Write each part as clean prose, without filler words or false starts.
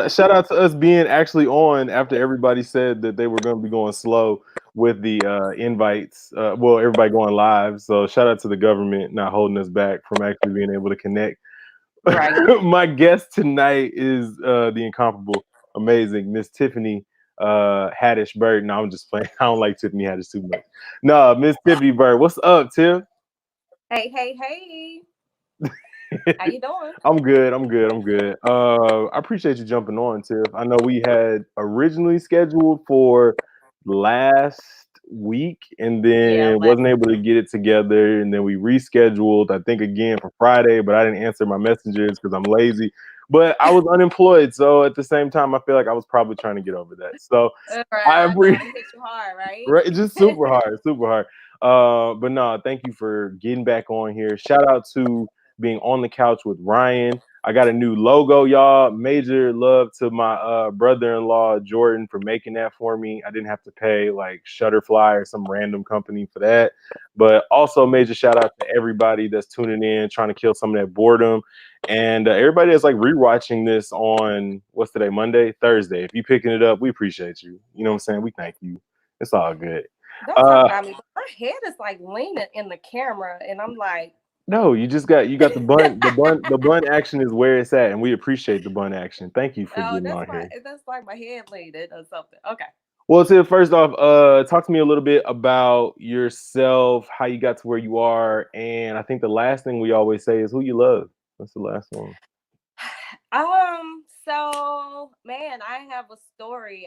Shout out to us being actually on after everybody said that they were going to be going slow with the invites. Well, everybody going live. So shout out to the government not holding us back from actually being able to connect. Right. My guest tonight is the incomparable, amazing Miss Tiffanie Haddish Bird. No, I'm just playing. I don't like Tiffany Haddish too much. No, Miss Tiffany Bird. What's up, Tiff? Hey, hey, hey. How you doing? I'm good. I'm good. I'm good. I appreciate you jumping on, Tiff. I know we had originally scheduled for last week and Yeah, then last wasn't able to get it together. And then we rescheduled, I think, again for Friday, but I didn't answer my messages because I'm lazy. But I was unemployed. So at the same time, I feel like I was probably trying to get over that. So I right. I know appreciate it hit you hard, right? right, it's just super hard, super hard. But no, thank you for getting back on here. Shout out to being on the couch with Ryan. I got a new logo, y'all. Major love to my brother-in-law Jordan for making that for me. I didn't have to pay like Shutterfly or some random company for that. But also major shout out to everybody that's tuning in, trying to kill some of that boredom, and everybody that's like rewatching this on what's today, Monday, Thursday. If you picking it up, we appreciate you. You know what I'm saying? We thank you. It's all good. Don't talk Uh about me. But my head is like leaning in the camera, and I'm like, no, you got the bun. The bun action is where it's at, and we appreciate the bun action. Thank you for oh, getting on here. that's like my head leaning or something. Okay. Well, Tim, first off, talk to me a little bit about yourself, how you got to where you are, and I think the last thing we always say is who you love. That's the last one. So man, I have a story.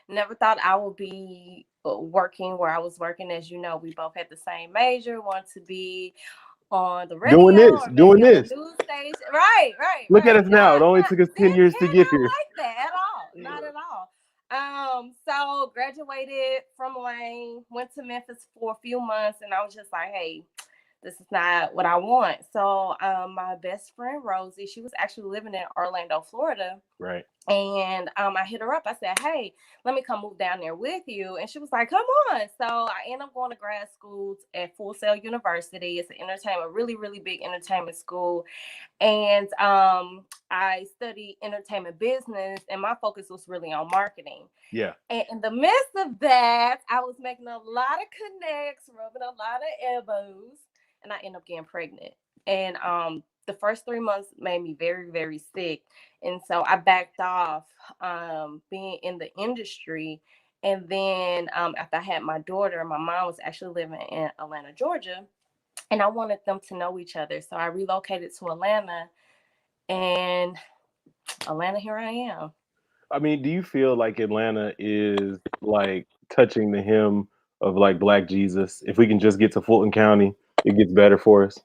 Never thought I would be working where I was working. As you know, we both had the same major, want to be on the Doing radio this, or doing maybe on the this. news station. Right, right, Look at right. us now. It only Not took us 10 didn't years to did get not here. like that at all. Not at all. So graduated from Lane, went to Memphis for a few months, and I was just like, hey, this is not what I want. So my best friend Rosie, she was actually living in Orlando, Florida, Right. and I hit her up. I said, hey, let me come move down there with you. And she was like, come on. So I ended up going to grad school at Full Sail University. It's an entertainment, really, really big entertainment school. And I studied entertainment business, and my focus was really on marketing. Yeah. And in the midst of that, I was making a lot of connects, rubbing a lot of elbows, and I ended up getting pregnant. And the first 3 months made me very, very sick. And so I backed off being in the industry. And then after I had my daughter, my mom was actually living in Atlanta, Georgia, and I wanted them to know each other. So I relocated to Atlanta, and Atlanta, here I am. I mean, do you feel like Atlanta is like touching the hem of like Black Jesus? If we can just get to Fulton County, it gets better for us.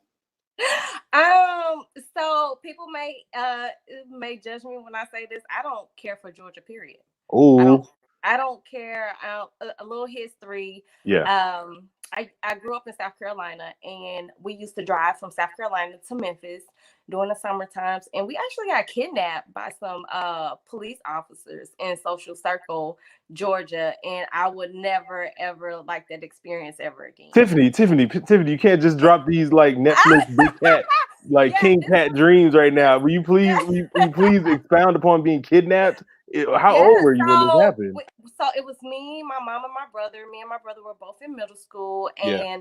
Um, so people may judge me when I say this. I don't care for Georgia, period. I don't Oh, I don't care. A little history. yeah. I grew up in South Carolina, and we used to drive from South Carolina to Memphis during the summer times, and we actually got kidnapped by some police officers in Social Circle, Georgia, and I would never ever like that experience ever again. Tiffany, you can't just drop these like Netflix big cat, like Yeah, King this Cat was dreams right now. this Will you yeah. please, will you please expound upon being kidnapped? How Yeah, old were you when this so happened? so it was me, my mom, and my brother. Me and my brother were both in middle school, Yeah.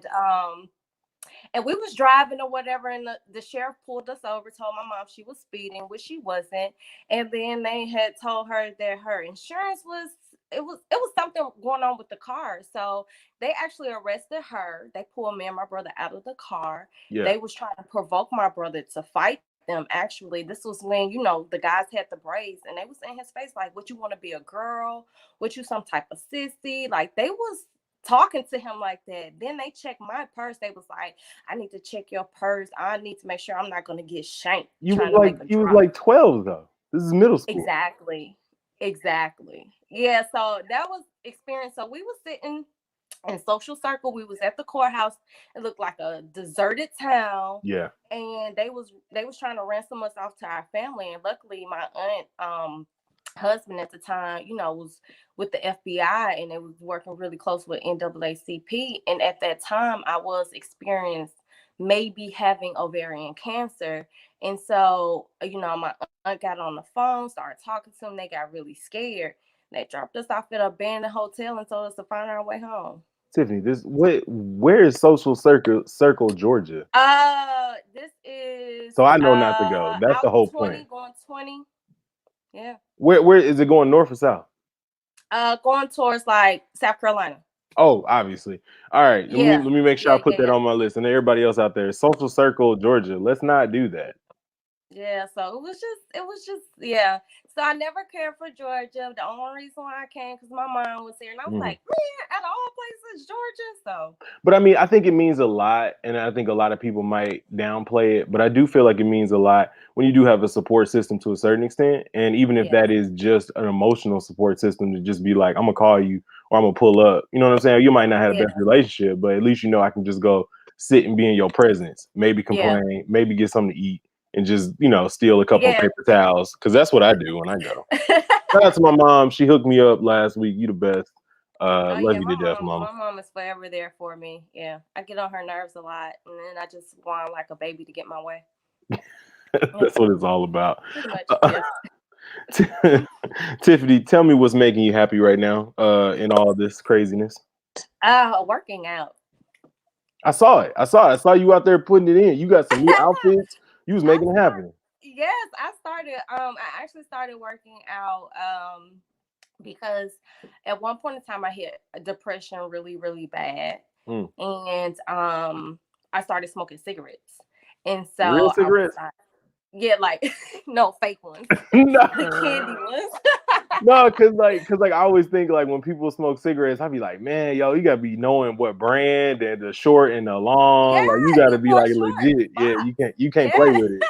and we was driving or whatever, and the sheriff pulled us over, told my mom she was speeding, which she wasn't, and then they had told her that her insurance was it was something going on with the car, so they actually arrested her. They pulled me and my brother out of the car. Yeah. They was trying to provoke my brother to fight them. Actually, this was when the guys had the braids, and they was in his face like, "What, you want to be a girl? What, you some type of sissy?" Like, they was talking to him like that. Then they checked my purse. They was like, I need to check your purse. I need to make sure I'm not going to get shanked trying to make a You was drop. like 12 though. This is middle school. Exactly. Exactly. Yeah. So that was experience. So we was sitting in Social Circle. We was at the courthouse. It looked like a deserted town. Yeah. And they was trying to ransom us off to our family. And luckily my aunt husband at the time, was with the FBI, and they was working really close with NAACP. And at that time, I was experienced maybe having ovarian cancer. And so, my aunt got on the phone, started talking to them. They got really scared. They dropped us off at an abandoned hotel and told us to find our way home. Tiffany, where is Social Circle, Georgia? This is So I know not to go. That's the out whole 20, point. going 20. Yeah. Where is it going, north or south? Going towards like South Carolina. Oh, obviously. All right. Yeah. Let me make sure I Yeah, put yeah, that yeah. on my list. And everybody else out there, Social Circle, Georgia. Let's not do that. Yeah, so it was just, yeah. So I never cared for Georgia. The only reason why I came because my mom was here, and I was Mhm. like, man, out of all places, Georgia. So But I mean, I think it means a lot, and I think a lot of people might downplay it. But I do feel like it means a lot when you do have a support system to a certain extent, and even if yeah, that is just an emotional support system to just be like, I'm gonna call you or I'm gonna pull up. You know what I'm saying? You might not have the yeah, best relationship, but at least you know I can just go sit and be in your presence, maybe yeah, complain, maybe get something to eat, and just steal a couple of yeah. paper towels because that's what I do when I go. Shout out to my mom. She hooked me up last week. You the best. Oh Love yeah, you to my death, mom, mama. my mom is forever there for me. Yeah, I get on her nerves a lot, and then I just want like a baby to get my way. Yeah, That's what it's all about. pretty much. Yeah. Tiffany, tell me what's making you happy right now in all this craziness. Working out. I saw it. I saw you out there putting it in. You got some new outfits. You was I making it start. happen. Yes, I started. I actually started working out. Because at one point in time I hit depression really, really bad, Mm. and I started smoking cigarettes, and Real so I was cigarettes? like, yeah, like no fake ones, No. the candy ones. No, cause I always think like when people smoke cigarettes, I'd be like, man, yo, you gotta be knowing what brand and the short and the long. Like you Yeah, gotta be Newport like Short legit. Yeah, box. you can't play Yeah, with it.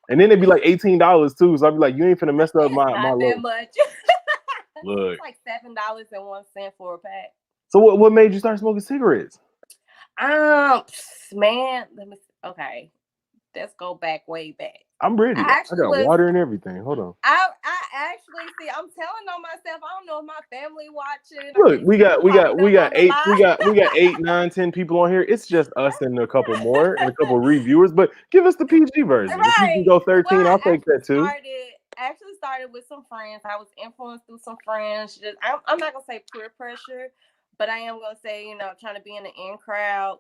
And then it'd be like $18 too. So I'd be like, you ain't finna mess up my not that little much. look. It's like $7.01 for a pack. So what made you start smoking cigarettes? Man, okay, let's go back way back. I'm ready. I I actually got was water and everything. Hold on. I actually see. I'm telling on myself. I don't know if my family watching or Look, they see me popping we up got on the eight, live. we got 8, 9, 10 people on here. It's just us and a couple more and a couple reviewers. But give us the PG version. If you can Right. go Well, 13, I I'll take that too. actually started with some friends. I was influenced through some friends. Just I'm not gonna say peer pressure, but I am gonna say trying to be in the in crowd,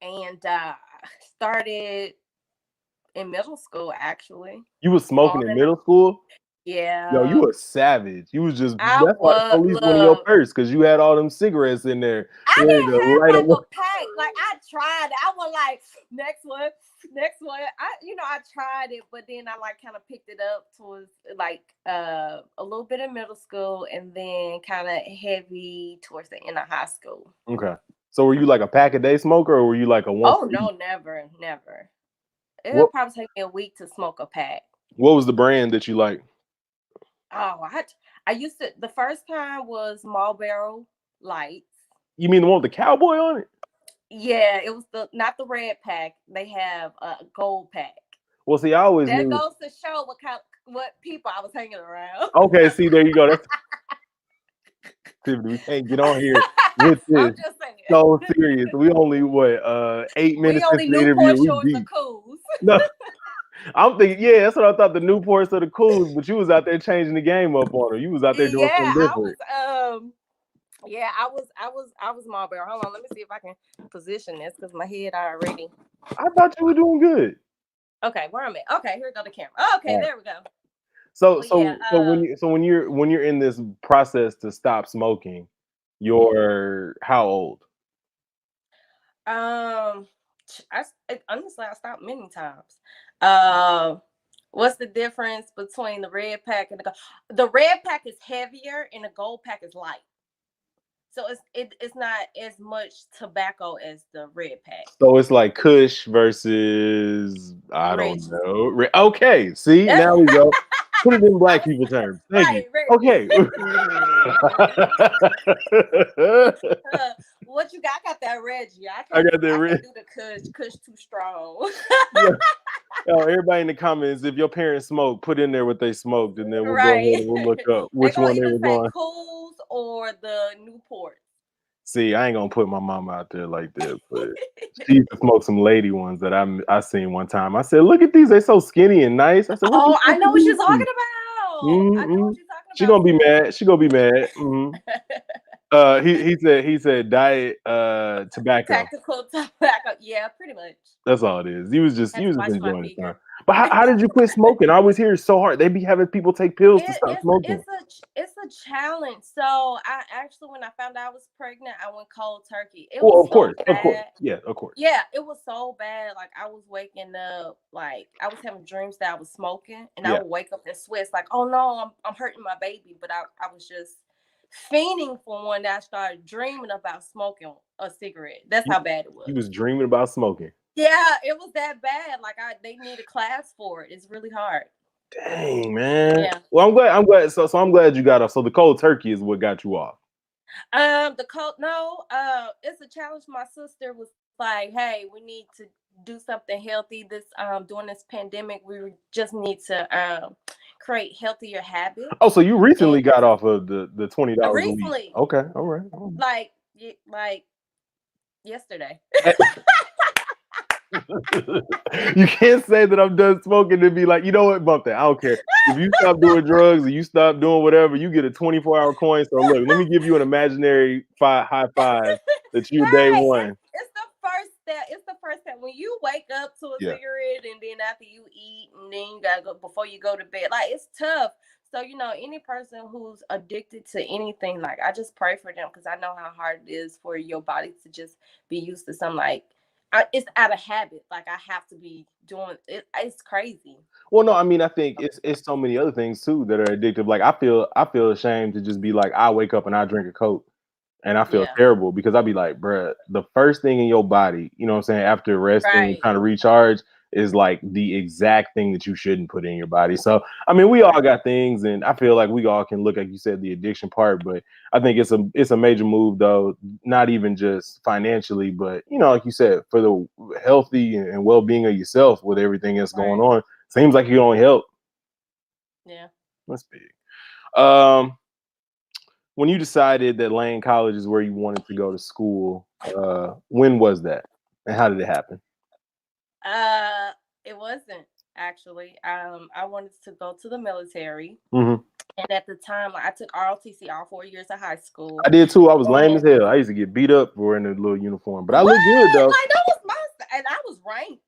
and started in middle school actually. You was smoking On in and middle school. Yo, yeah, you a savage. You was just I that's why the was police went in your look. purse because you had all them cigarettes in there I ready to didn't have light like them. a pack. Like I tried it. I was like, next one, next one. I tried it, but then I like kind of picked it up towards like a little bit in middle school and then kind of heavy towards the end of high school. Okay. So were you like a pack a day smoker or were you like a once Oh a week? no, never, never. It'll What probably take me a week to smoke a pack. what was the brand that you like? Oh, I used to the first time was Marlboro Lights. You mean the one with the cowboy on it? Yeah, it was the not the red pack. They have a gold pack. Well, see, I always That knew. goes to show what people I was hanging around. Okay, see, there you go. That's Tiffany. We can't get on here with I'm this. just saying. So serious. We only what 8 We minutes into only the interview. Newport We Shores are deep. cools. No, I'm thinking, yeah, that's what I thought. The Newports or the Cools, but you was out there changing the game up on her. You was out there doing Yeah, something I was different. yeah, I was Marlboro. Hold on, let me see if I can position this because my head already. I thought you were doing good. Okay, where am I? Okay, here go the camera. Okay, All right. there we go. So But yeah, so when you're in this process to stop smoking, you're how old? um honestly I stopped many times. Um what's the difference between the red pack and the gold? The red pack is heavier and the gold pack is light. So it's not as much tobacco as the red pack. So it's like Kush versus I don't Reggie. know. Okay, see now we go. Put it in I black was people terms. Thank you. right, Reggie. Okay. What you got? I got that Reggie. I I can't got that I red. can't do the Kush too strong. Yeah. Yo, everybody in the comments, if your parents smoke, put in there what they smoked, and then we'll go ahead Right. and we'll look up They which gonna one they either were say going. Cools or the Newport. See, I ain't gonna put my mama out there like that, but she used to smoke some lady ones that I seen one time. I said, "Look at these, they so skinny and nice." I said, "What the Oh, I fuck know are what you're these?" talking about. I know Mm-hmm. what you're talking She about gonna be too. mad. She gonna be mad. Mm-hmm. He said diet tobacco. Tactical tobacco. Yeah, pretty much. That's all it is. You was just Watch my enjoying the time. figure. But how did you quit smoking? I always hear it's so hard. They be having people take pills to It, stop it's smoking. it's a it's a challenge. So I actually, when I found out I was pregnant, I went cold turkey. It Well, was of so course, of course, bad. yeah, of course, Yeah, it was so bad. Like I was waking up, like I was having dreams that I was smoking, and I yeah. would wake up and sweat. It's like, oh no, I'm hurting my baby. But I was just fiending for one that I started dreaming about smoking a cigarette. That's You how bad it you was. was dreaming about smoking. Yeah, it was that bad. Like they need a class for it. It's really hard. Dang, man. Yeah. Well, I'm glad. I'm glad. So I'm glad you got off. So the cold turkey is what got you off. The code no, it's a challenge. My sister was like, "Hey, we need to do something healthy this during this pandemic. Just need to create healthier habits." Oh, so you And recently got off of the $20 a week? recently, Okay, all right. All right. like yesterday. You can't say that I'm done smoking and be like, you know what, bump that. I don't care. If you stop doing drugs or you stop doing whatever, you get a 24-hour coin. So look, let me give you an imaginary high five that you're day Right. one. It's the first step. It's the first step. When you wake up to a Yeah. cigarette and then after you eat and then you gotta go before you go to bed. Like it's tough. So, any person who's addicted to anything, like I just pray for them because I know how hard it is for your body to just be used to something like it's out of habit. Like I have to be doing it. It's crazy. Well, no, I mean, I think it's so many other things too that are addictive. Like I feel ashamed to just be like, I wake up and I drink a Coke. And I feel Yeah. terrible because I'd be like, bruh, the first thing in your body, you know what I'm saying, after resting and Right. trying to recharge is like the exact thing that you shouldn't put in your body. So, I mean, we all Right. got things, and I feel like we all can look, like you said, the addiction part, but I think it's a major move though, not even just financially, but like you said, for the healthy and well being of yourself with everything that's going Right. on. Seems like you can only help. Yeah. That's big. Um, when you decided that Lane College is where you wanted to go to school, when was that, and how did it happen? Uh, it wasn't actually. I wanted to go to the military, Hmm. and at the time, like, I took ROTC all 4 years of high school. I did too. I was lame And as hell. I used to get beat up for wearing a little uniform, but I what? look good though. Like that was and I was ranked,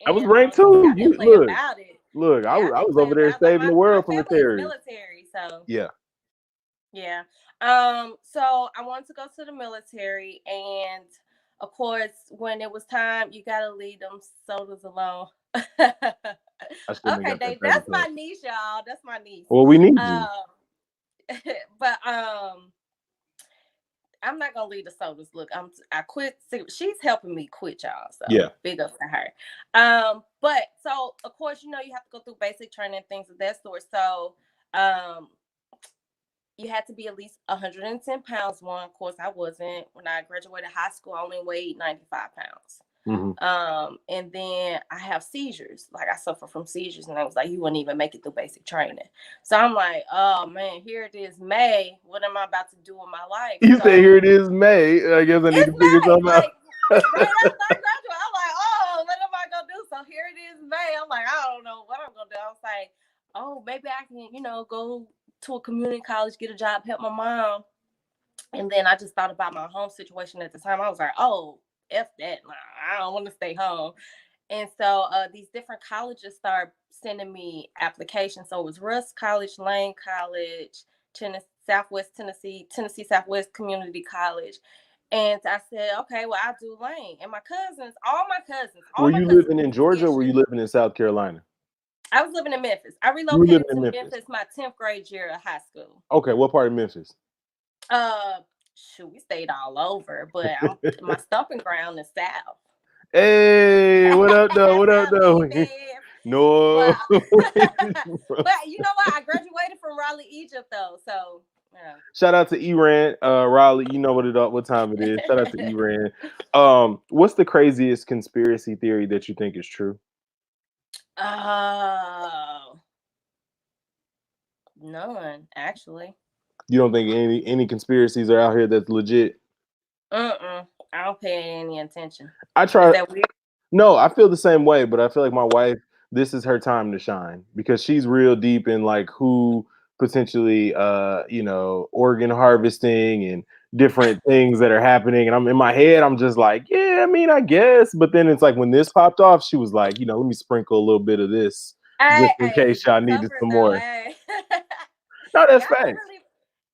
I was and ranked yeah, too. I didn't You play look, about it. look. I Yeah, was I I didn't was play over there about like saving my the my world from the family is terrorists. military, so Yeah. yeah. So I wanted to go to the military, and of course, when it was time, you gotta leave them sodas alone. I shouldn't have Okay, got that Dave, paper that's cut. my niece, y'all. That's my niece. Well, we need you. Um, but I'm not gonna leave the sodas. Look, I quit. She's helping me quit, y'all. Yeah. So big up to her. But so of course, you have to go through basic training and things of that sort. So um you had to be at least 110 pounds. One, of course, I wasn't. When I graduated high school, I only weighed 95 pounds. Hmm. And then I have seizures. Like I suffer from seizures, and I was like, you wouldn't even make it through basic training. So I'm like, oh man, here it is, May. What am I about to do with my life? You say here So it is, May. I guess I need it's to figure May, something out. like right after I graduate. I'm like, oh, what am I gonna do? So here it is, May. I'm like, I don't know what I'm gonna do. I was like, oh, maybe I can, go to a community college, get a job, help my mom. And then I just thought about my home situation at the time. I was like, oh, F that. Nah, I don't want to stay home. And so these different colleges start sending me applications. So it was Russ College, Lane College, Southwest Tennessee, Tennessee Southwest Community College. And I said, okay, well, I'll do Lane. And Were all my you cousins living went in to Georgia or were you TSU. living in South Carolina? I was living in Memphis. I You were living relocated in to Memphis. Memphis my 10th grade year of high school. Okay, what part of Memphis? Uh, Shoot, we stayed all over, but my stomping ground is South. Hey, what up though? What up South though? End, Bev. No. But but you know what? I graduated from Raleigh, Egypt, though. So Shout out to Iran, Raleigh. You know what time it is. Shout out to yeah. Iran. What's the craziest conspiracy theory that you think is true? Oh, none actually. You don't think any conspiracies are out here that's legit? I don't pay any attention. I Is try. that weird? No, I feel the same way, but I feel like my wife, this is her time to shine because she's real deep in like who potentially organ harvesting and different things that are happening. And I'm in my head, I'm just like, yeah, I mean, I guess. But then it's like when this popped off, she was like, let me sprinkle a little bit of this just in Hey, case y'all needed cover some though. more. Hey. No, that's Yeah, I don't facts. really.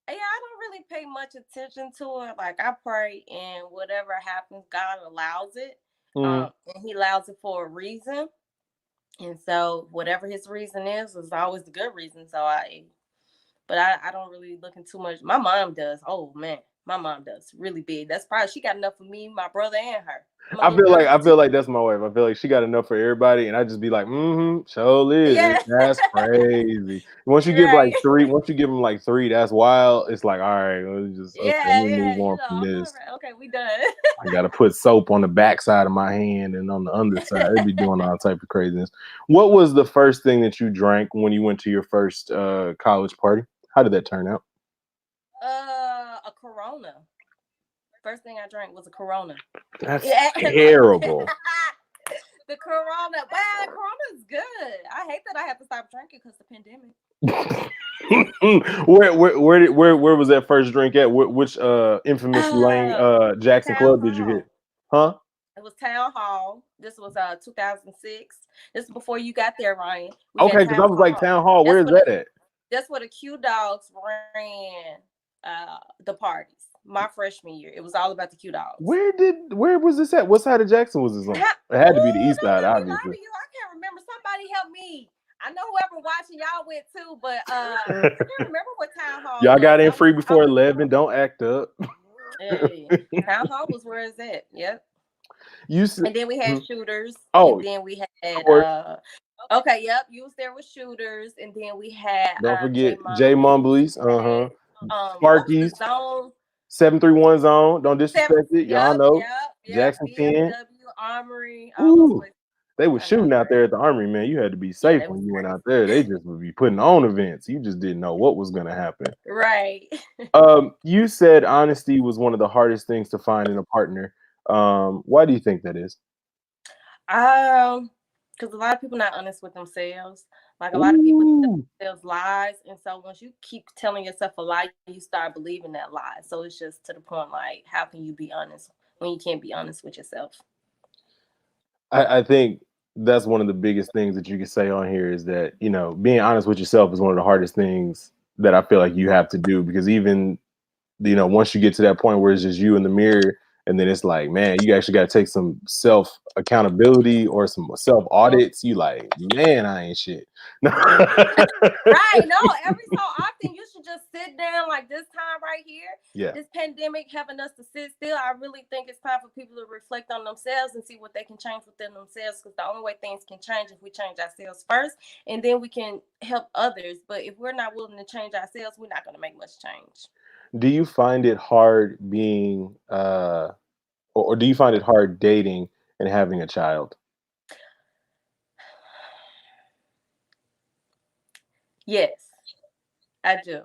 Yeah, I don't really pay much attention to it. Like I pray, and whatever happens, God allows it. Mhm. And He allows it for a reason. And so, whatever His reason is always the good reason. But I don't really look into too much. My mom does. Oh man, my mom does really big. That's probably she got enough for me, my brother, and her. My I little feel like girls I too. feel like that's my wife. I feel like she got enough for everybody, and I just be like, so is. Yeah, That's crazy. right. Once you give them like three, that's wild. It's like, all right, let's just okay, let Yeah, me yeah. move on from All this. right. Okay, we done. I gotta put soap on the back side of my hand and on the underside. It'd be doing all type of craziness. What was the first thing that you drank when you went to your first college party? How did that turn out? A Corona. First thing I drank was a Corona. That's Yeah, look. terrible. The Corona. Wow, Corona is good. I hate that I have to stop drinking because the pandemic. Where was that first drink at? Which infamous Lang Uh, Jackson Town club did you hit? Hall. Huh? It was Town Hall. This was 2006. This is before you got there, Ryan. We had Okay, because I Town was like, Hall. Town Hall, where That's is what the that at? that's what the Q Dogs ran the parties. My freshman year. It was all about the Q Dogs. Where was this at? What side of Jackson was this on? It had to be the Ooh, east don't side, let me lie obviously. to you. I can't remember. Somebody help me. I know whoever watching y'all went too, but I can't remember what Town Hall Y'all was. got in I was free I before was 11. Don't act up. hey, Town Hall was where it's at. Yep. You said, And then we had mhm. shooters, and Oh, then we of had course. okay, yep, you was there with shooters, and then we had Don't J forget Jay Mumbly. Mumbly's. We had what was the Sparky's. zone? 731 zone. Don't Seven. disrespect it. Y'all Yep, know. yep, yep. Jackson 10. VFW Armory, all those Ooh. places. They was I know shooting you out heard. there at the Armory, man. You had to be Yeah, safe that was when you went out there. They crazy. just would be putting on events. You just didn't know what was gonna happen. Right. You said honesty was one of the hardest things to find in a partner. Why do you think that is? Because a lot of people not honest with themselves. Like a lot of people tell Ooh. themselves lies, and so once you keep telling yourself a lie, you start believing that lie. So it's just to the point like, how can you be honest when you can't be honest with yourself? I think that's one of the biggest things that you can say on here is that, being honest with yourself is one of the hardest things that I feel like you have to do because even once you get to that point where it's just you in the mirror, and then it's like, man, you actually got to take some self accountability or some self audits. You like, man, I ain't shit. Right. No, every so often you should just sit down like this time right here. Yeah. This pandemic having us to sit still. I really think it's time for people to reflect on themselves and see what they can change within themselves. Because the only way things can change if we change ourselves first, and then we can help others. But if we're not willing to change ourselves, we're not going to make much change. Do you find it hard being, or do you find it hard dating and having a child? Yes, I do.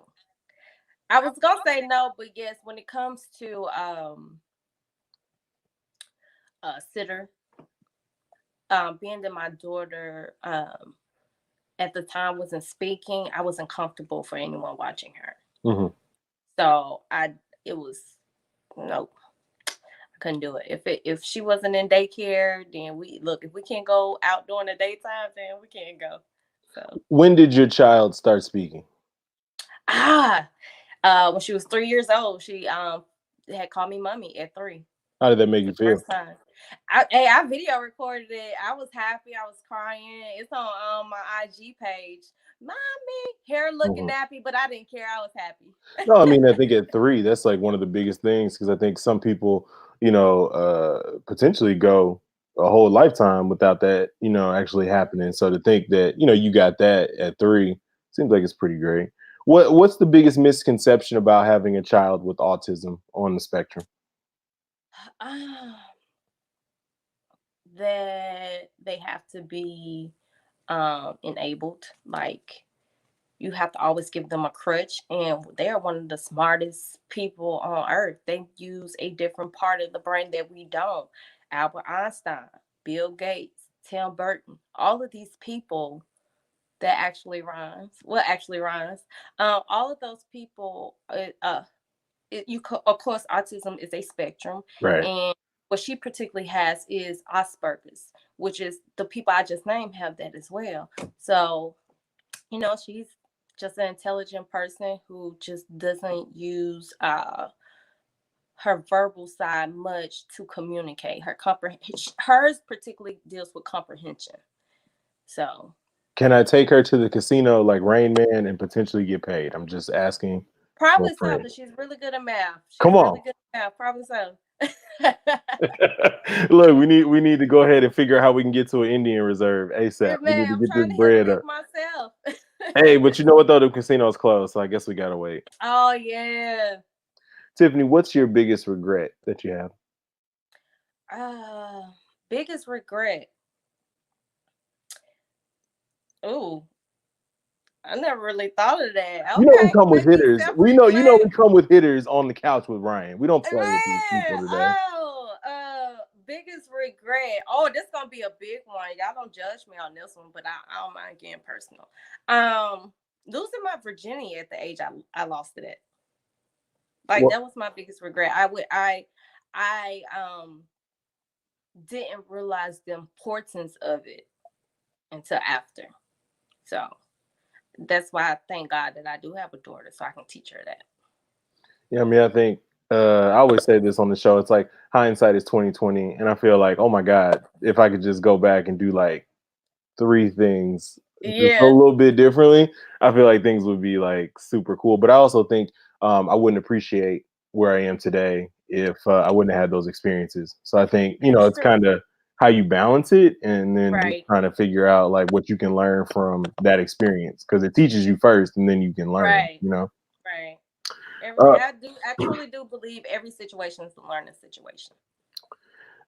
I was gonna say no, but yes, when it comes to a sitter, being that my daughter at the time wasn't speaking, I wasn't comfortable for anyone watching her. Hmm. So it was nope, I couldn't do it. If she wasn't in daycare, then we look. If we can't go out during the daytime, then we can't go. So When did your child start speaking? ah, when she was 3 years old, she had called me mommy at 3 How did that make for you the feel? first time. I video recorded it. I was happy. I was crying. It's on my IG page. Mommy, hair looking Mhm. nappy, but I didn't care. I was happy. No, I mean, I think at 3, that's like one of the biggest things because I think some people, potentially go a whole lifetime without that, actually happening. So to think that, you got that at 3 seems like it's pretty great. What's the biggest misconception about having a child with autism on the spectrum? Ah, that they have to be enabled. Like you have to always give them a crutch, and they are one of the smartest people on earth. They use a different part of the brain that we don't. Albert Einstein, Bill Gates, Tim Burton, all of these people that actually rhymes. Well, actually rhymes. All of those people. Of course, autism is a spectrum, Right. and what she particularly has is Asperger's, which is the people I just named have that as well. So she's just an intelligent person who just doesn't use her verbal side much to communicate. Hers particularly deals with comprehension. So Can I take her to the casino like Rain Man and potentially get paid? I'm just asking for a probably so, friend. because she's really good at math. She's Come really on. good at math. Probably so. Look, we need to go ahead and figure out how we can get to an Indian reserve ASAP. We need Man, to I'm get this trying to hit a bread lick up. myself. Hey, but you know what though? The casino's closed, so I guess we gotta wait. Oh yeah. Tiffany, what's your biggest regret that you have? Uh Biggest regret. Ooh, I never really thought of that. You know we Okay, come with maybe hitters. self We reflect. come with hitters on the couch with Ryan. We don't play with these Man, people today. biggest regret. Oh, this gonna be a big one. Y'all don't judge me on this one, but I don't mind getting personal. Losing my virginity at the age I lost it at. Like, Well, that was my biggest regret. I didn't realize the importance of it until after. So that's why I thank God that I do have a daughter, so I can teach her that. yeah, I mean, I think I always say this on the show. It's like hindsight is 2020, and I feel like, oh my god, if I could just go back and do like three things just a Yeah, little bit differently, I feel like things would be like super cool. But I also think I wouldn't appreciate where I am today if I wouldn't have had those experiences. So I think that's it's true. kind of how you balance it, and then just Right, trying to figure out like what you can learn from that experience because it teaches you first, and then you can learn. right, right. Uh, I truly do believe every situation is a learning situation.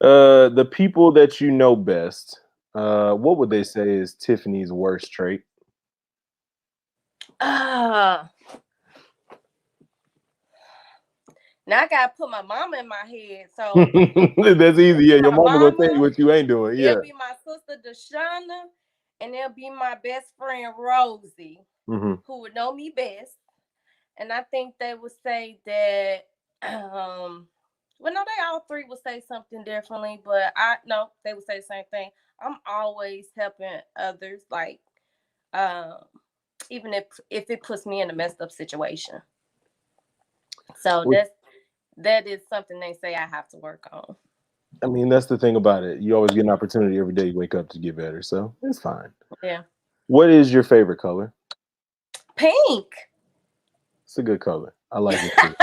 the people that you know best, what would they say is Tiffany's worst trait? Ah, now I gotta put my mama in my head. So That's it'll easy. be Yeah, your my mama gonna tell you mama, what you ain't doing. Yeah. it'll be my sister Deshauna, and it'll be my best friend Rosie, Hmm. who would know me best. And I think they would say that well, no, they all three would say something differently, but I no, they would say the same thing. I'm always helping others, like um even if it puts me in a messed up situation. So Which, that is something they say I have to work on. I mean, that's the thing about it. You always get an opportunity every day you wake up to get better, so it's fine. Yeah. What is your favorite color? Pink. It's a good color. I like it too.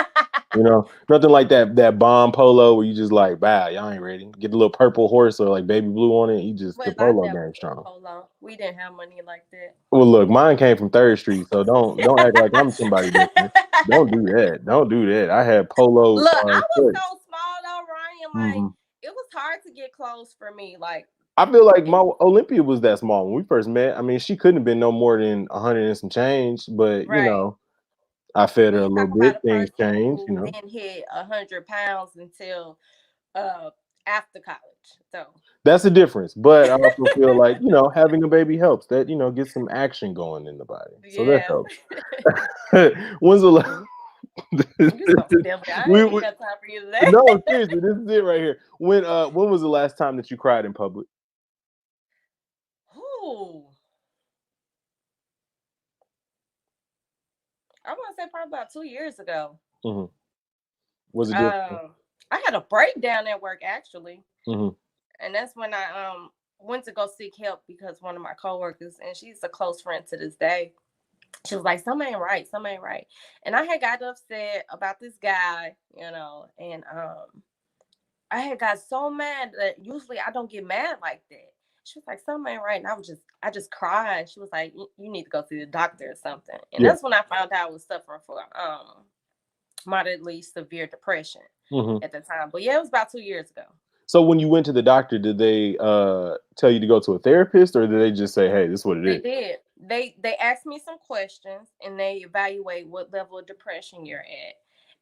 Nothing like that bomb polo where you just like, wow, y'all ain't ready. Get the little purple horse or like baby blue on it. You just the Well, I polo never game wore strong. polo. We didn't have money like that. Well, look, mine came from Third Street, so don't act like I'm somebody different. Don't do that. Don't do that. I had polo Look, I was shorts. so small though, Ryan. Like, Hmm. it was hard to get clothes for me. Like, I feel like it, my Olympia was that small when we first met. I mean, she couldn't have been no more than 100 and some change, but right. I fed her And a you little talk about bit. a Things person change. who didn't hit 100 pounds until uh after college. So That's the difference. But I also feel like having a baby helps. That gets some action going in the body, so that yeah. helps. When's the last? You so silly. I we, ain't even we, got time for you today. no, seriously, this is it right here. When was the last time that you cried in public? Ooh. I want to say probably about 2 years ago. Hmm. Was it different? Um, I had a breakdown at work actually, Hmm. and that's when I went to go seek help because one of my coworkers, and she's a close friend to this day, she was like, "Something ain't right, something ain't right," and I had got upset about this guy, and I had got so mad that usually I don't get mad like that. She was like, "Something ain't right," and I just cried. She was like, "You need to go see the doctor or something," and Yeah. that's when I found out I was suffering from moderately severe depression Hmm. at the time. But yeah, it was about 2 years ago. So when you went to the doctor, did they tell you to go to a therapist, or did they just say, "Hey, this is what it They is"? did. They ask me some questions and they evaluate what level of depression you're at.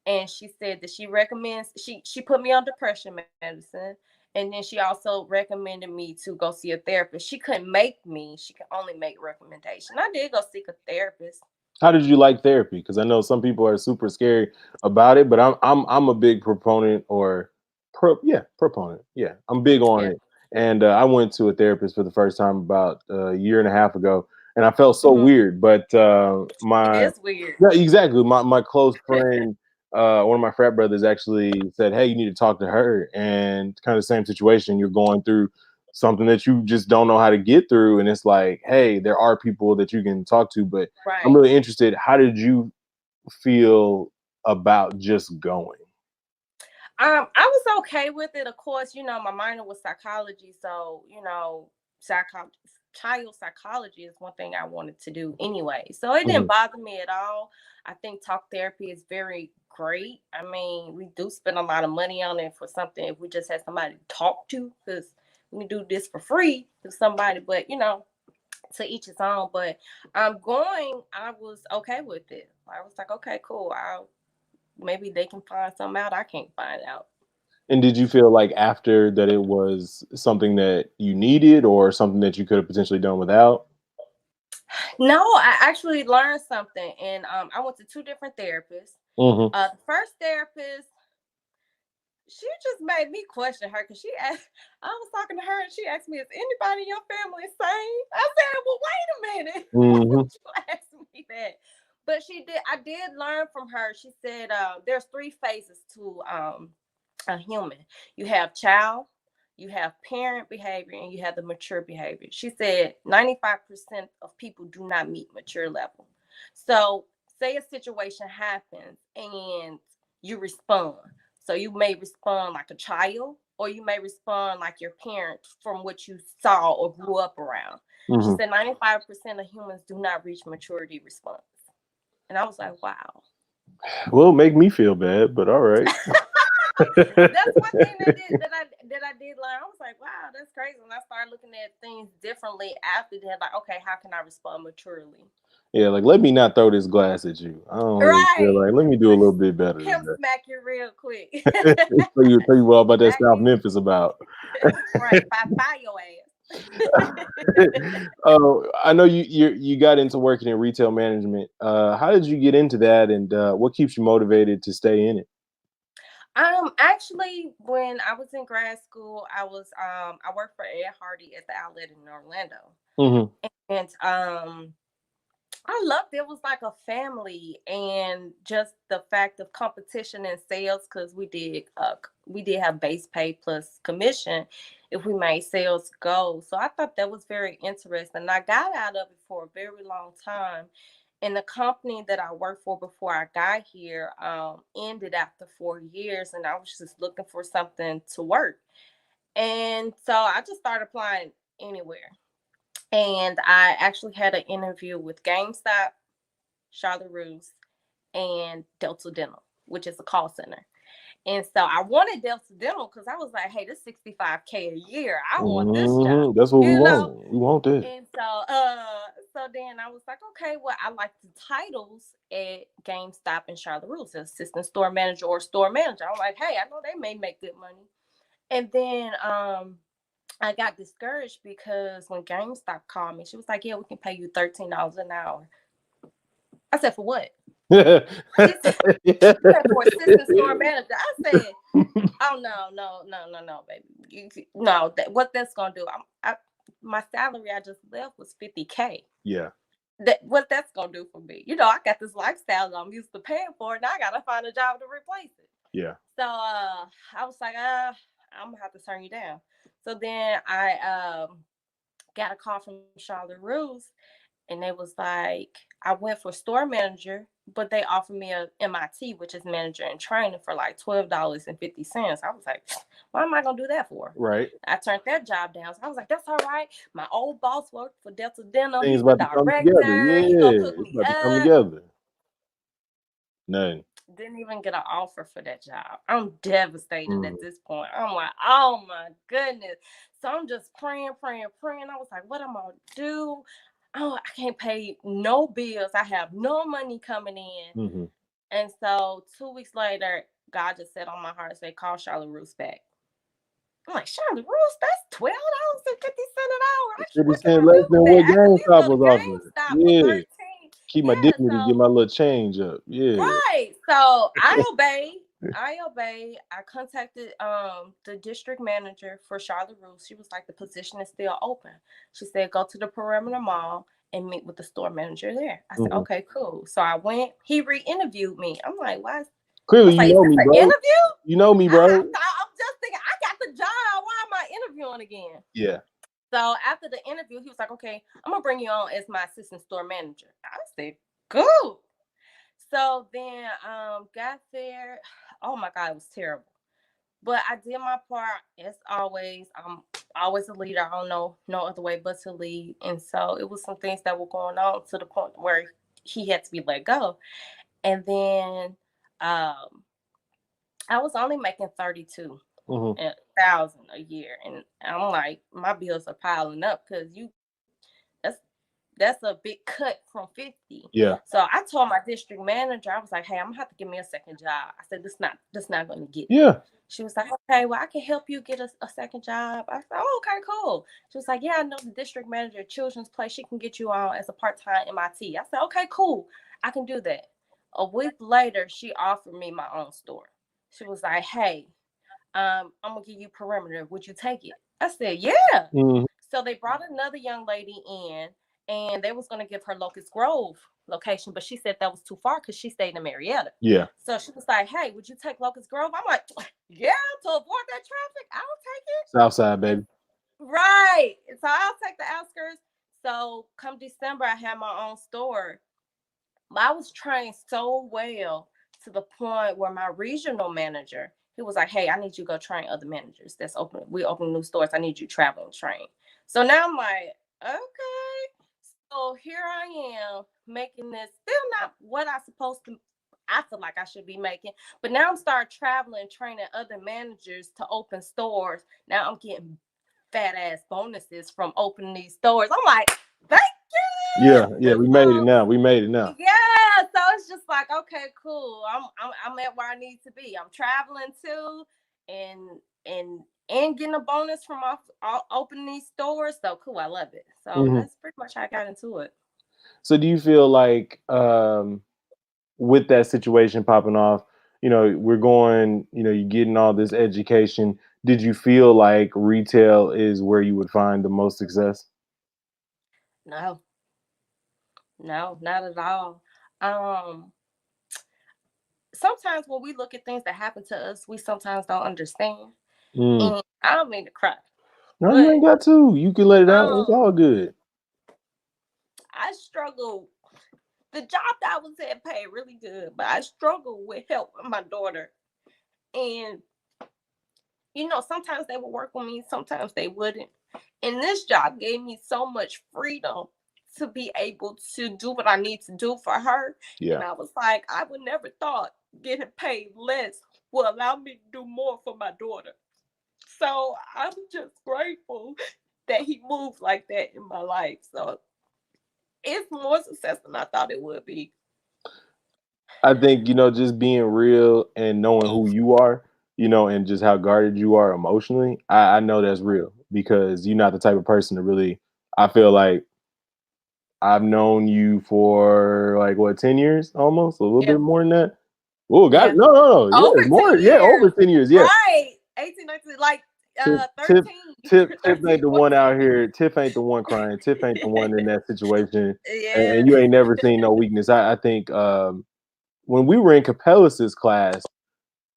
And she said that she recommends she put me on depression medicine, and then she also recommended me to go see a therapist. She couldn't make me, she can only make recommendation. I did go seek a therapist. How did you like therapy? Because I know some people are super scary about it, but I'm a big proponent or proponent. Yeah, I'm big on Yeah. it. And I went to a therapist for the first time about a year and a half ago, and I felt so Hmm. weird. But It my is weird. yeah, exactly. My close friend, one of my frat brothers, actually said, "Hey, you need to talk to her." And kind of the same situation. You're going through something that you just don't know how to get through, and it's like, hey, there are people that you can talk to. But I'm Right. really interested. How did you feel about just going? I was okay with it. Of course, my minor was psychology, so psycho child psychology is one thing I wanted to do anyway. So it Mhm. didn't bother me at all. I think talk therapy is very great. I mean, we do spend a lot of money on it for something if we just had somebody to talk to, because we do this for free to somebody, but to each his own. But I'm going, I was okay with it. I was like, okay, cool. I'll maybe they can find something out I can't find out. And did you feel like after that it was something that you needed or something that you could have potentially done without? No, I actually learned something, and I went to two different therapists. Hmm. The first therapist, she just made me question her because she asked. I was talking to her, and she asked me, "Is anybody in your family sane?" I said, "Well, wait a minute, why would Hmm. you ask me that?" But she did. I did learn from her. She said, "There's three phases to a human. You have child, you have parent behavior, and you have the mature behavior." She said 95% of people do not meet mature level. So say a situation happens and you respond. So you may respond like a child, or you may respond like your parents from what you saw or grew up around. She Hmm. said 95% of humans do not reach maturity response. And I was like, wow. Well, make me feel bad, but all right. That's one thing that I did learn. I was like, wow, that's crazy. And I started looking at things differently after that. Like, okay, how can I respond maturely? Yeah, like let me not throw this glass at you. I don't really feel Right. like. Let me do a little bit better than Pimp that. smack you real quick. Tell you all about that Smack South you. Memphis about. Right. Fire your ass. Oh, I know you got into working in retail management. How did you get into that, and what keeps you motivated to stay in it? Actually, when I was in grad school, I worked for Ed Hardy at the outlet in Orlando. Hmm. And I loved it. It was like a family, and just the fact of competition in sales, because we did have base pay plus commission if we made sales go. So I thought that was very interesting. I got out of it for a very long time, and the company that I worked for before I got here ended after 4 years, and I was just looking for something to work, and so I just started applying anywhere. And I actually had an interview with GameStop, Charlotte Russe, and Delta Dental, which is a call center. And so I wanted Delta Dental because I was like, hey, this 65K a year. I want this job, That's what we you know? want. We want that. And so then I was like, okay, well, I like the titles at GameStop and Charlotte Russe, assistant store manager or store manager. I'm like, hey, I know they may make good money. And then I got discouraged because when GameStop called me, she was like, yeah, we can pay you $13 an hour. I said, for what? She said, for assistant store manager. I said, oh no, no, no, no, no, baby. No, what that's gonna do? My salary I just left was 50K. Yeah. That what that's gonna do for me? I got this lifestyle that I'm used to paying for, and I gotta find a job to replace it. Yeah. So I was like, I'm gonna have to turn you down. So then I got a call from Charlotte Russe, and they was like, I went for store manager, but they offered me a MIT, which is manager in training, for like $12.50. I was like, what am I gonna do that for? Right. I turned that job down. So I was like, that's all right. My old boss worked for Delta Dental. Things He's the about to come together. director. He gonna Yeah, hook it's me about to come up. together. None. Didn't even get an offer for that job. I'm devastated Mm. at this point. I'm like, oh my goodness. So I'm just praying, praying, praying. I was like, what am I gonna do? oh, I can't pay no bills. I have no money coming in. Mm-hmm. And so 2 weeks later, God just said on my heart, say, call Charlotte Roos back. I'm like, Charlotte Roos, that's $12.50 an hour. 50 What can cents I less do than with what that? I can at least GameStop go to was offering. GameStop for Yeah. 13. Keep my Yeah, dignity, get so my little change up. Yeah. right. So I obey. I contacted the district manager for Charlotte Rules. She was like, the position is still open. She said, go to the perimeter mall and meet with the store manager there. I said, Mm-hmm. okay, cool. So I went, he re-interviewed me. I'm like, why? I Clearly, was you like, is know this me, an bro. interview? You know me, bro. I'm just thinking, I got the job. Why am I interviewing again? Yeah. So after the interview, he was like, okay, I'm gonna bring you on as my assistant store manager. I said, cool. So then got there. Oh my God, it was terrible. But I did my part as always. I'm always a leader. I don't know no other way but to lead. And so it was some things that were going on to the point where he had to be let go. And then I was only making 32,000 a year. And I'm like, my bills are piling up because that's that's a big cut from 50. Yeah. So I told my district manager, I was like, hey, I'm gonna have to give me a second job. I said, this not gonna get it. Yeah. She was like, okay, well, I can help you get a second job. I said, oh, okay, cool. She was like, yeah, I know the district manager at Children's Place. She can get you on as a part-time MIT. I said, okay, cool. I can do that. A week later, she offered me my own store. She was like, hey, I'm gonna give you perimeter. Would you take it? I said, yeah. Mm-hmm. So they brought another young lady in, and they was gonna give her Locust Grove location, but she said that was too far because she stayed in Marietta. Yeah. So she was like, "Hey, would you take Locust Grove?" I'm like, "Yeah, to avoid that traffic, I'll take it." Southside, baby. And right, so I'll take the outskirts. So come December, I had my own store. I was trained so well to the point where my regional manager, he was like, hey, I need you to go train other managers that's open. We open new stores. I need you to travel and train. So now I'm like, okay. So here I am making this still not what I supposed to I feel like I should be making. But now I'm start traveling, training other managers to open stores. Now I'm getting fat ass bonuses from opening these stores. I'm like, thank Yeah. you. Yeah. We made it So now. We made it now. yeah, so it's just like, okay, cool. I'm at where I need to be. I'm traveling too, and and and getting a bonus from off opening these stores. So cool, I love it. So Mm-hmm. that's pretty much how I got into it. So do you feel like with that situation popping off, we're going, you're getting all this education. Did you feel like retail is where you would find the most success? No, no, not at all. Um, Sometimes when we look at things that happen to us, we sometimes don't understand. Mm. And I don't mean to cry, No, you but ain't got to. You can let it out. It's um, all good. I struggle. The job that I was at paid really good, but I struggle with helping my daughter. And sometimes they would work with me, sometimes they wouldn't. And this job gave me so much freedom to be able to do what I need to do for her. And Yeah. I was like, I would never thought getting paid less will allow me to do more for my daughter. So I'm just grateful that he moved like that in my life. So it's more success than I thought it would be. I think, just being real and knowing who you are, and just how guarded you are emotionally, I know that's real because you're not the type of person to really, I feel like I've known you for like what, 10 years almost, a little Yeah. bit more than that. Oh, God, Yeah. no, yeah, Over more, 10 yeah, years. over 10 years, yeah. Right. 18, 19, like Tiff, Tiff, 13, Tiff 13, ain't the one 14. out here. Tiff ain't the one crying. Tiff ain't the one in that situation, and Yeah. you ain't never seen no weakness. I think when we were in Capellas's class,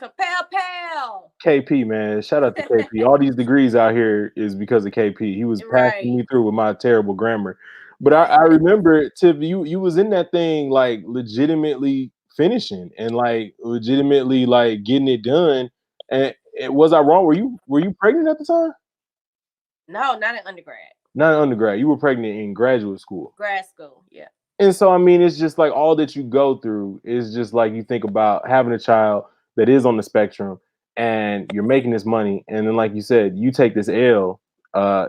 Capel Pal. KP, man, shout out to KP. All these degrees out here is because of KP. He was passing Right. me through with my terrible grammar. But I remember, Tiff, you was in that thing like legitimately finishing and like legitimately like getting it done. And was I wrong? Were you pregnant at the time? No, not in undergrad. Not in undergrad. You were pregnant in graduate school. Grad school. Yeah. And so, I mean, it's just like all that you go through is just like you think about having a child that is on the spectrum and you're making this money. And then, like you said, you take this L,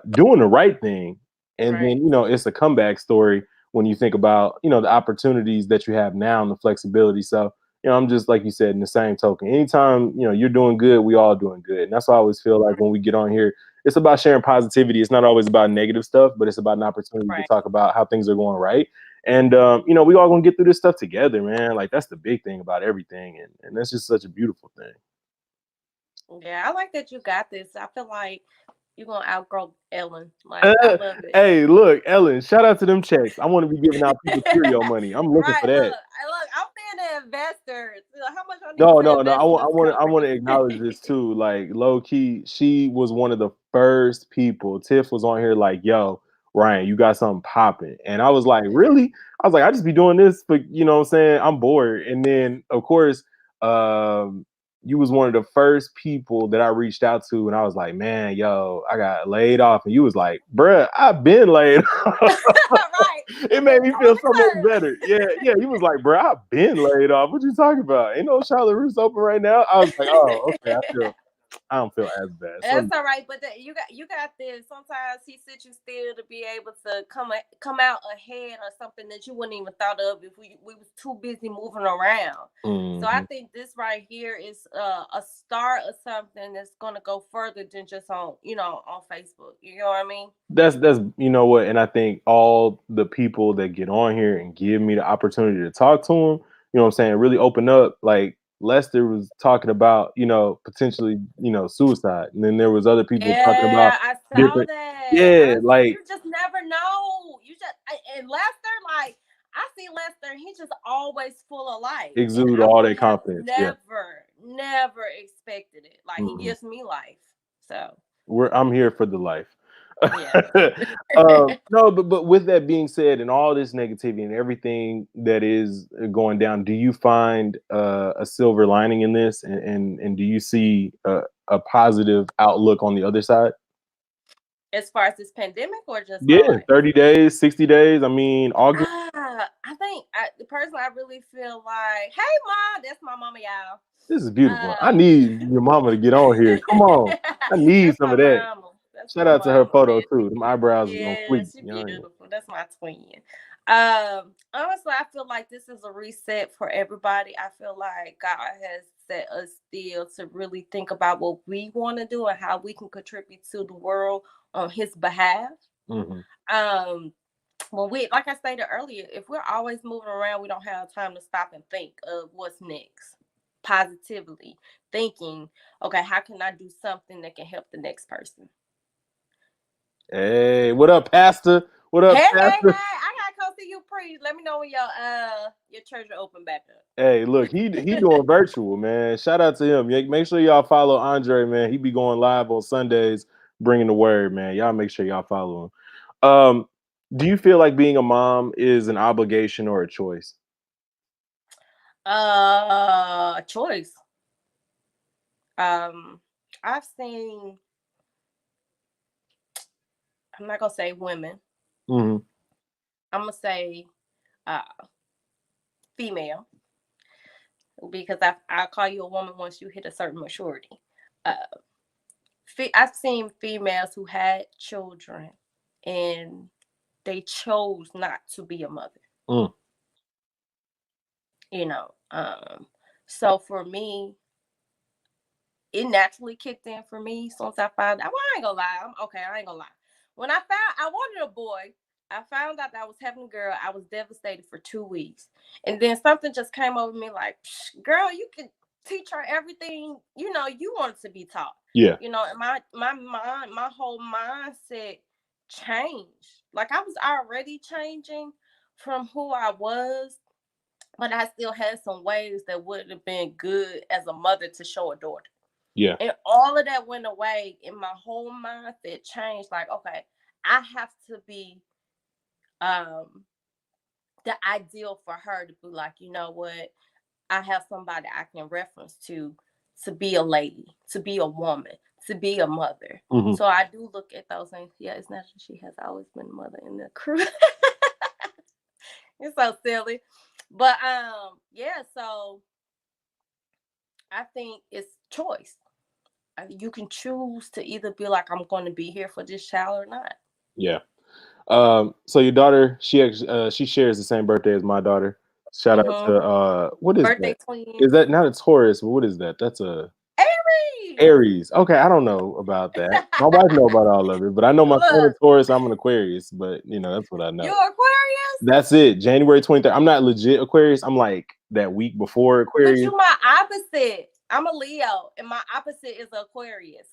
doing the right thing And then, Right. it's a comeback story when you think about, the opportunities that you have now and the flexibility. So, I'm just like you said, in the same token, anytime, you're doing good, we all doing good. And that's why I always feel like when we get on here, it's about sharing positivity. It's not always about negative stuff, but it's about an opportunity to Right. talk about how things are going right. And, we all gonna get through this stuff together, man. Like that's the big thing about everything. And that's just such a beautiful thing. Yeah, I like that you got this. I feel like you're gonna outgrow Ellen. Like, I love it. Hey, look, Ellen, shout out to them checks. I want to be giving out people Cheerio money. I'm looking Right. for that. Look. I'm being an investor. So how much I need No, to no, no. invest in this I want to company? acknowledge this too. Like low key, she was one of the first people. Tiff was on here like, "Yo, Ryan, you got something popping," and I was like, "Really?" I was like, "I just be doing this, but what I'm saying, I'm bored." And then, of course, um, you was one of the first people that I reached out to, and I was like, "Man, yo, I got laid off," and you was like, "Bruh, I've been laid off." Right. It made me feel so much better. Yeah, yeah. He was like, "Bro, I've been laid off. What you talking about? Ain't no Charlotte Roos open right now." I was like, "Oh, okay. I don't feel as bad." That's all right, but you got this. Sometimes he sits you still to be able to come out ahead or something that you wouldn't even thought of if we was too busy moving around. So I Mhm. think this right here is a start of something that's gonna go further than just on Facebook. You know what I mean? That's what, and I think all the people that get on here and give me the opportunity to talk to them, what I'm saying, really open up. Like Lester was talking about, potentially, suicide, and then there was other people talking about Yeah, I saw different. that. Yeah, like You just never know. And Lester, like I see Lester, he's just always full of life, and exude I all would that have confidence. Yeah. never expected it. Like he Mhm. gives me life. So I'm here for the life. yeah. No, but with that being said, and all this negativity and everything that is going down, do you find a silver lining in this, and do you see a positive outlook on the other side? As far as this pandemic or just my Yeah, life. 30 days, 60 days. I mean, August. I think personally, I really feel like, hey, mom, that's my mama, y'all. This is beautiful. I Um, need your mama to get on here. Come on, I need that's some my of that. mama. That's Shout my out to her mama, photo man. too. Them eyebrows is on Yeah, fleek. she You know? beautiful. That's my twin. Honestly, I feel like this is a reset for everybody. I feel like God has set us still to really think about what we want to do and how we can contribute to the world on His behalf. Mhm. Um, when we, like I stated earlier, if we're always moving around, we don't have time to stop and think of what's next. Positively thinking, okay, how can I do something that can help the next person? Hey, what up, Pastor? What up, Hey, Pastor? I gotta come see you preach. Let me know when your church will open back up. Hey, look, he doing virtual, man. Shout out to him. Make sure y'all follow Andre, man. He be going live on Sundays, bringing the word, man. Y'all make sure y'all follow him. Do you feel like being a mom is an obligation or a choice? Choice. Um, I've seen. I'm not gonna say women. Hmm. I'm gonna say uh female because I call you a woman once you hit a certain maturity. Uh, I've seen females who had children and they chose not to be a mother. Mm, You know, so for me, it naturally kicked in for me since I found out. Well, I ain't gonna lie. I ain't gonna lie. When I wanted a boy, I found out that I was having a girl. I was devastated for 2 weeks. And then something just came over me like, girl, you can teach her everything, you want to be taught. yeah, And my mind, my whole mindset changed. Like I was already changing from who I was, but I still had some ways that would have been good as a mother to show a daughter. yeah, And all of that went away, and my whole mindset changed. Like, okay, I have to be um the ideal for her to be like, you know what? I have somebody I can reference to be a lady, to be a woman, to be a mother. hmm, So I do look at those things. Yeah, it's not that she has always been a mother in the crew. It's so silly. But yeah, so I think it's choice. You can choose to either be like, I'm going to be here for this child or not. yeah. So your daughter, she shares the same birthday as my daughter. Shout out Mm-hmm. to what is Birthday that? twins. Is that not a Taurus? But what is that? That's a Aries. Aries. Okay, I don't know about that. My wife know about all of it, but I know my son is Look, Taurus. I'm an Aquarius, but that's what I you know. Aquarius, That's it. January 23rd. I'm not legit Aquarius. I'm like that week before but Aquarius. you my opposite. I'm a Leo, and my opposite is Aquarius.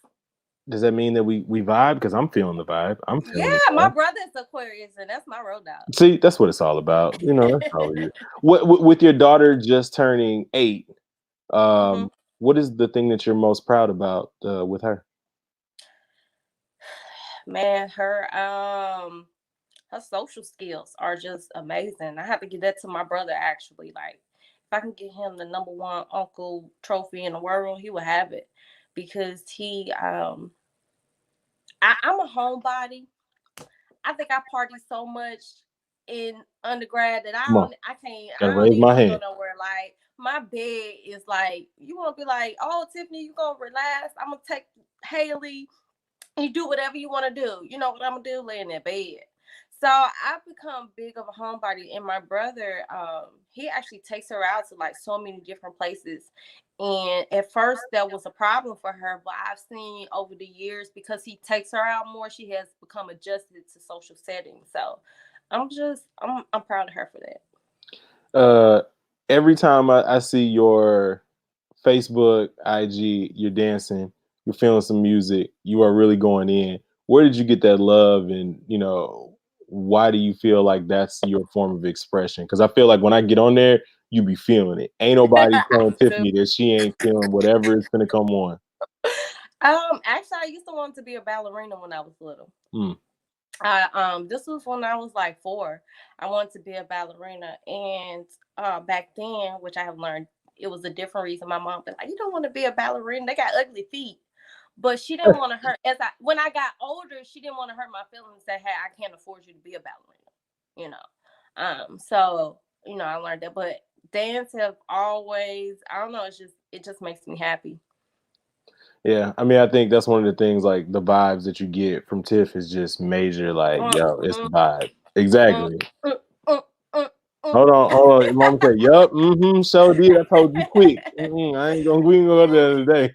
Does that mean that we vibe? Because I'm feeling the vibe. I'm Yeah, feeling the my vibe. brother's Aquarius, and that's my road See, that's what it's all about. That's all it is. What with your daughter just turning 8? dog. Um, what is the thing that you're most proud about with her? Man, her social skills are just amazing. I have to give that to my brother actually. Like if I can get him the number one uncle trophy in the world, he would have it. Because I'm a homebody. I think I party so much in undergrad that Come on, I gotta don't raise even my want to go hand. nowhere. Like my bed is like you want to be like, oh Tiffany, you gonna relax? I'm gonna take Haley. You do whatever you want to do. You know what I'm gonna do? Lay in that bed. So I've become big of a homebody, and my brother, he actually takes her out to like so many different places. And at first, that was a problem for her, but I've seen over the years because he takes her out more, she has become adjusted to social settings. So I'm proud of her for that. Uh, every time I see your Facebook, IG, you're dancing, you're feeling some music, you are really going in. Where did you get that love, and why do you feel like that's your form of expression? Because I feel like when I get on there, you be feeling it. Ain't nobody I telling do. Tiffany that she ain't feeling whatever is gonna come on. Actually, I used to want to be a ballerina when I was little. Mm, This was when I was like 4. I wanted to be a ballerina, and back then, which I have learned, it was a different reason. My mom was like, "You don't want to be a ballerina; they got ugly feet." But she didn't want to hurt. When I got older, she didn't want to hurt my feelings. That hey, I can't afford you to be a ballerina, you know. So I learned that. But dance have always, I don't know. It just makes me happy. yeah, I mean, I think that's one of the things. Like the vibes that you get from Tiff is just major. Like, Mm, yo, it's the mm, vibe. mm, Exactly. mm, mm, mm, mm. Hold on, hold on. Your mama said, "Yup, mm-hmm, so did." I told you quick. I ain't gonna. We ain't gonna go there today.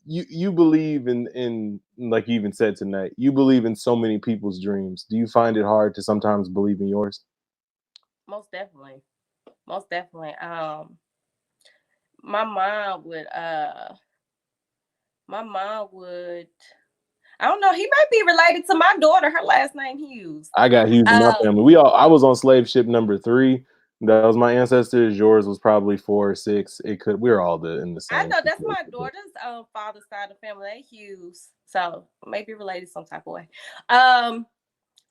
You believe in like you even said tonight. You believe in so many people's dreams. Do you find it hard to sometimes believe in yours? Most definitely. Most definitely. My mom would my mom would I don't know, he might be related to my daughter, her last name Hughes. I got Hughes in my Um family. We all. I was on slave ship number 3. That was my ancestors. Yours was probably 4 or 6. It could. We are all in the I same know that's my situation. daughter's father's side of the family, they Hughes. So maybe related some type of way. Um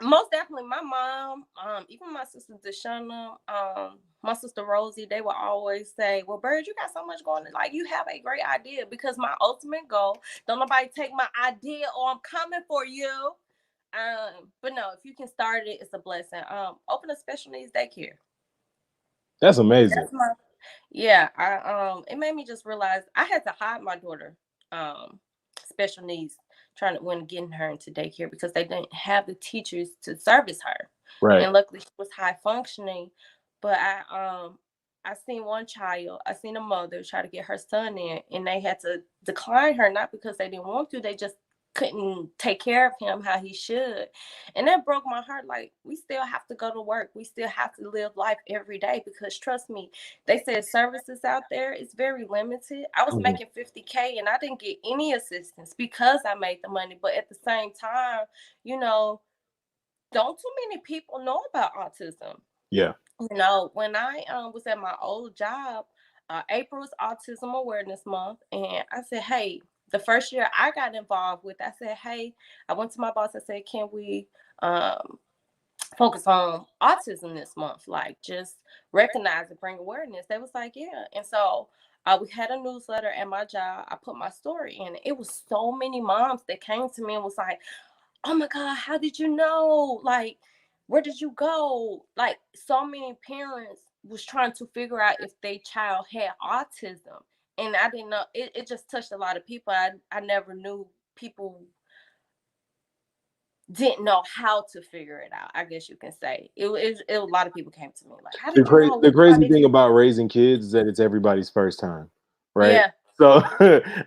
Most definitely, my mom, even my sister Deshauna, my sister Rosie, they will always say, "Well, Bird, you got so much going on. Like, you have a great idea." Because my ultimate goal, don't nobody take my idea, or I'm coming for you. But no, if you can start it, it's a blessing. Open a special needs daycare. That's amazing. That's my yeah. It made me just realize I had to hide my daughter, um, special needs, trying to when getting her into daycare because they didn't have the teachers to service her, Right. and luckily she was high functioning. But I seen one child, I seen a mother try to get her son in, and they had to decline her not because they didn't want to, they just couldn't take care of him how he should, and that broke my heart. Like we still have to go to work, we still have to live life every day because trust me, they said services out there is very limited. I was Mhm. making 50K and I didn't get any assistance because I made the money, but at the same time, you know don't too many people know about autism. Yeah. When I was at my old job, April is Autism Awareness Month, and I said, hey, the first year I got involved with, I said, hey, I went to my boss. I said, can we focus on autism this month? Like, just recognize and bring awareness. They was like, yeah, and so. We had a newsletter at my job. I put my story in. It was so many moms that came to me and was like, oh my God, how did you know? Like, where did you go? Like, so many parents was trying to figure out if their child had autism. And I didn't know, it just touched a lot of people. I never knew people didn't know how to figure it out. I guess you can say a lot of people came to me like, "How The did you know? the What do I crazy need to thing do?" about raising kids is that it's everybody's first time, right? Yeah, So,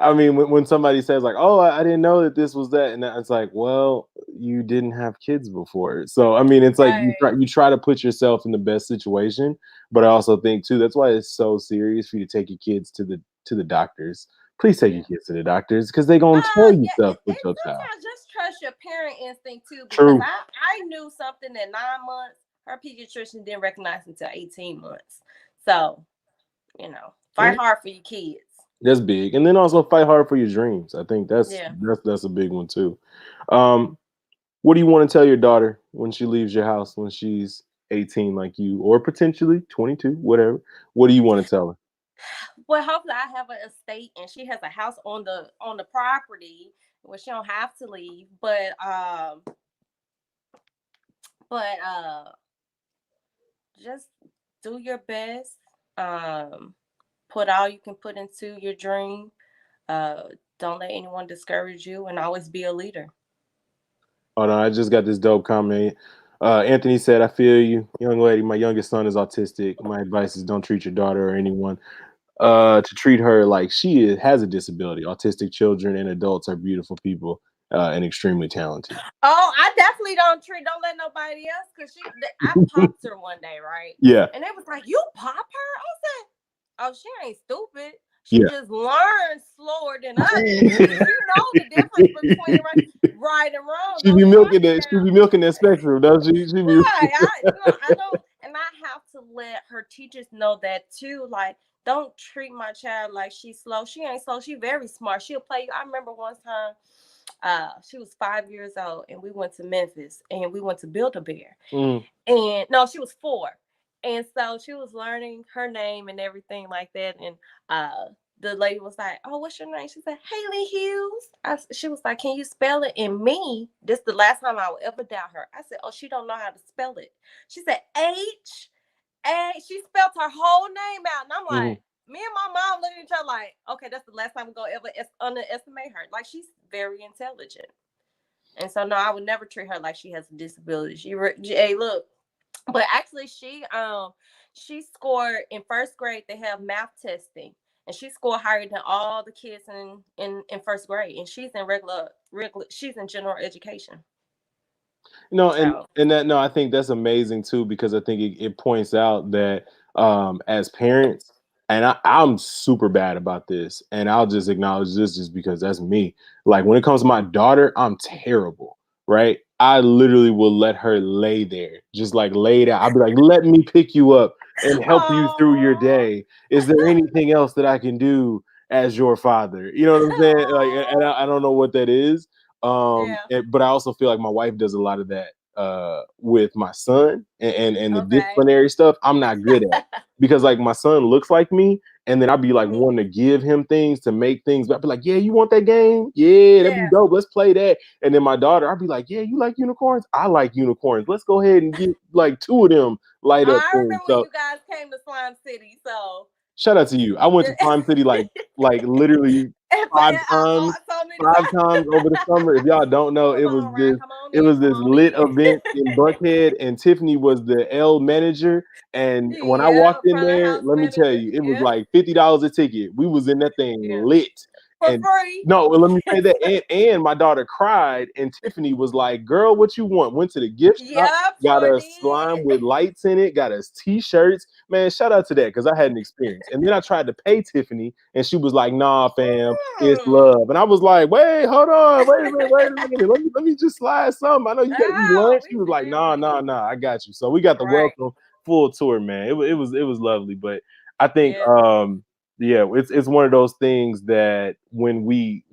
I mean, when somebody says like, "Oh, I didn't know that this was that," and it's like, "Well, you didn't have kids before." So, I mean, it's like right. you try to put yourself in the best situation, but I also think too that's why it's so serious for you to take your kids to the doctors. Please take your Yeah. kids to the doctors because they're gonna tell you Yeah, stuff with and your child. sometimes just trust your parent instinct too, because True. I knew something at 9 months. Her pediatrician didn't recognize until 18 months. So fight Well, hard for your kids. that's big, and then also fight hard for your dreams. I think Yeah. that's a big one too. Um, What do you want to tell your daughter when she leaves your house when she's 18 like you or potentially 22, whatever? What do you want to tell her? Well, hopefully I have an estate and she has a house on the property where she don't have to leave. But just do your best. Um, put all you can put into your dream. Uh, don't let anyone discourage you, and always be a leader. Oh no, I just got this dope comment. Anthony said, I feel you, young lady. My youngest son is autistic. My advice is don't treat your daughter or anyone to treat her like has a disability. Autistic children and adults are beautiful people and extremely talented. Oh, I definitely don't let nobody else, because I popped her one day, right? Yeah, And they was like, "You pop her?" I said, "Oh, she ain't stupid. She yeah. just learns slower than us. She know the difference between right and wrong. She be Don't try milking me that. She be now." milking that spectrum, does she? She be. Right. I don't, and I have to let her teachers know that too. Like, don't treat my child like she's slow. She ain't slow. She very smart. She'll play you. I remember one time, she was 5 years old, and we went to Memphis, and we went to Build a Bear. Mm, And no, she was 4. And so she was learning her name and everything like that. And the lady was like, "Oh, what's your name?" She said, "Haley Hughes." She was like, "Can you spell it?" And me, this the last time I would ever doubt her. I said, "Oh, she don't know how to spell it." She said, "H A." She spelled her whole name out. And I'm mhm. like, me and my mom looking at each other like, okay, that's the last time we're going to ever underestimate her. Like, she's very intelligent. And so, no, I would never treat her like she has a disability. Hey, look, but actually she scored in first grade. They have math testing, and she scored higher than all the kids in first grade, and she's in regular she's in general education. No, So and that no, I think that's amazing too because I think it points out that as parents, and I'm super bad about this, and I'll just acknowledge this just because that's me. Like when it comes to my daughter, I'm terrible, right? I literally will let her lay there, just like lay down. I'll be like, let me pick you up and help you through your oh. day. Is there anything else that I can do as your father? You know what I'm saying? Like, and I don't know what that is, Yeah. but I also feel like my wife does a lot of that with my son and the Okay. disciplinary stuff. I'm not good at because like my son looks like me, and then I'd be like Mhm. wanting to give him things to make things. But I'd be like, yeah, you want that game? Yeah, that'd be Yeah. dope. Let's play that. And then my daughter, I'd be like, yeah, you like unicorns? I like unicorns. Let's go ahead and get like 2 of them light up I things. remember when So you guys came to Slime City. So shout out to you. I went to Slime City like literally five times, so many five times. times over the summer. If y'all don't know, Come on, Ryan. Come on it in. was Come this on lit in. event in Buckhead, and Tiffany was the L manager. And when I Yeah, walked in front of there, house let me tell manager. you, it was Yeah, like $50 a ticket. We was in that thing yeah. lit. For And free. no, well, let me say that. And my daughter cried, and Tiffany was like, "Girl, what you want?" Went to the gift shop, Yep, got sure us slime did. with lights in it, got us t-shirts. Man, shout out to that because I had an experience. And then I tried to pay Tiffany, and she was like, "Nah, fam, it's Hmm. love." And I was like, "Wait, hold on, wait a minute. Let me just slide something. I know you got to eat Oh, lunch." we She was like, "Nah, different. nah, nah, I got you." So we got the Right. welcome full tour, man. It was lovely. But I think Yeah. yeah, it's one of those things that when we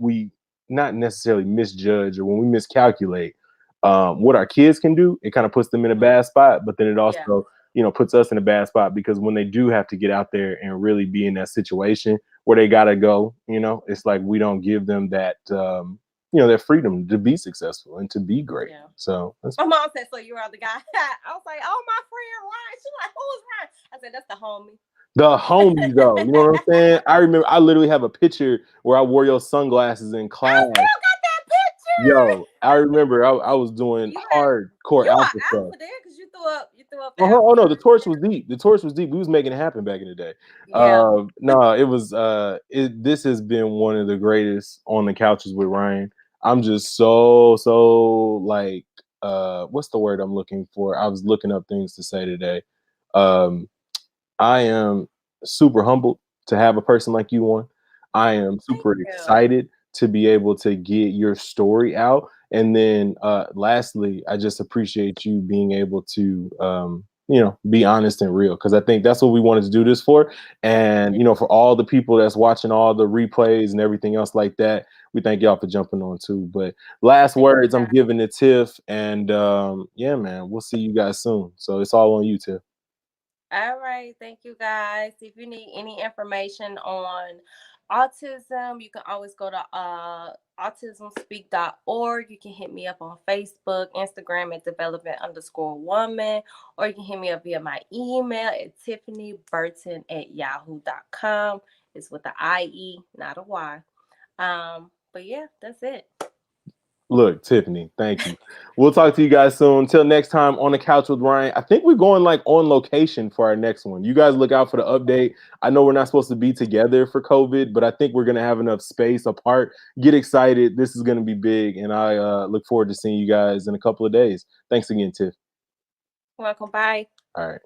not necessarily misjudge or when we miscalculate what our kids can do, it kind of puts them in a Mhm. bad spot. But then it Yeah. also puts us in a bad spot because when they do have to get out there and really be in that situation where they gotta go, it's like we don't give them that that freedom to be successful and to be great. Yeah. So that's My mom said, "So you are the guy." I was like, "Oh, my friend Ryan." She's like, "Who's Ryan?" I said, "That's the homie." the homie though. You know what I'm saying? I remember I literally have a picture where I wore your sunglasses in I class. still got that Yo, I remember I was doing You had hardcore you alpha are stuff. alpha there because you threw up the Oh, oh alpha. no, the torch was deep. The torch was deep. We was making it happen back in the day. Yeah. No, it was this has been one of the greatest on the couches with Ryan. I'm just so like what's the word I'm looking for? I was looking up things to say today. Um I am super humbled to have a person like you on. I am Thank super you. excited to be able to get your story out. And then lastly, I just appreciate you being able to be honest and real because I think that's what we wanted to do this for. And for all the people that's watching all the replays and everything else like that, we thank y'all for jumping on too. But last Thank you, words I'm guys. giving to Tiff, and yeah, man, we'll see you guys soon. So it's all on you, Tiff. All right. Thank you, guys. If you need any information on autism, you can always go to autismspeak.org. You can hit me up on Facebook, Instagram at development_woman, or you can hit me up via my email at tiffanyburton@yahoo.com. It's with the IE, not a Y. But yeah, that's it. Look, Tiffany, thank you. We'll talk to you guys soon. Till next time on the couch with Ryan. I think we're going like on location for our next one. You guys look out for the update. I know we're not supposed to be together for COVID, but I think we're gonna have enough space apart. Get excited. This is gonna be big, and I look forward to seeing you guys in a couple of days. Thanks again, Tiff. Welcome. Bye. All right.